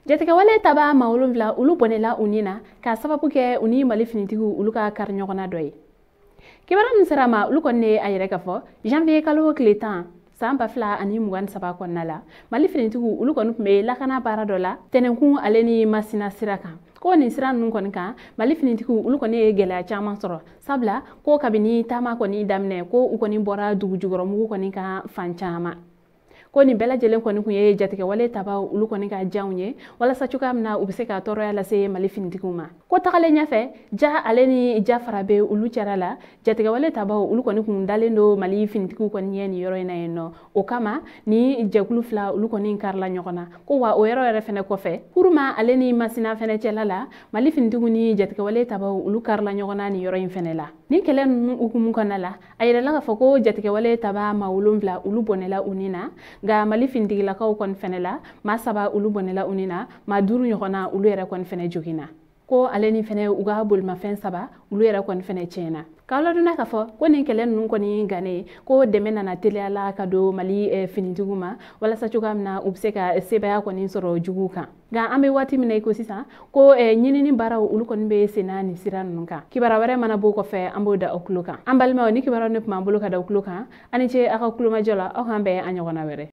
Jatika wale taba ma wolonfila ulu bonela unina ka sababu ke uni mali finitigu ulu ka kar ɲɔgɔnna dɔ ye. Kibara min sera ma ulu kɔni a yɛrɛ ka fɔ janvier kalo tile 10 san 2023 kɔnɔna la mali finitigu ulu kɔni tun bɛ lakana baara dɔ la tɛnɛnkun ale ni masina sira kan. Ko nin sira ninnu kɔni kan mali finitigu ulu kɔni ye gɛlɛya caman sɔrɔ sabula ko kabini taama kɔni daminɛ ko u kɔni bɔra dugu jukɔrɔmugu kɔni kan fan caman. Ko nin bɛɛ lajɛlen kɔni kun ye jatigɛ wale taba ulu kɔni ka janw ye walasa cogoya min na u bɛ se ka tɔɔrɔya lase mali finitigiw ma. Ko tagalen ɲɛfɛ ja ale ni ja fara bɛ ulu cɛla la jatigɛ wale taba ulu kɔni kun dalen do mali finitigiw kɔni ye nin yɔrɔ in na yen nɔ. O kama ni jɛkulu fila ulu kɔni karila ɲɔgɔn na ko wa o yɔrɔ yɛrɛ fɛnɛ kɔfɛ kuruma ale ni masina fɛnɛ cɛla la mali finitigiw ni jatigɛ wale taba ulu karila ɲɔgɔn na nin yɔrɔ in fɛnɛ la. Ni kɛlɛ ninnu hukumu kɔnɔna la a yirala ka fɔ ko jatigɛ wale taba ma wolonfila ulu bɔnɛla u ni na nga mali finitigilakaw kɔni fɛnɛ la ma saba ulu bɔnɛla u ni na ma duuru ɲɔgɔnna ulu yɛrɛ kɔni fɛnɛ joginna. Ko ale ni fɛnɛ u ka bolimafɛn saba ulu yɛrɛ kɔni fɛnɛ tiɲɛna. K'aw ladonna k'a fɔ ko nin kɛlɛ ninnu kɔni gannen ko dɛmɛ nana teliya la ka don mali finitigiw ma walasa cogoya min na u bɛ se ka sebaya kɔni sɔrɔ juguw kan. Nka an bɛ waati min na i ko sisan ko ɲinini baaraw olu kɔni bɛ senna nin sira ninnu kan. Kibara wɛrɛ mana bɔ kɔfɛ an b'o da aw tulo kan. An balimaw ni kibara ne tun b'an bolo ka da aw tulo kan ani ce aw ka kulomajɔ la aw k'an bɛn a ɲɔgɔnna wɛrɛ.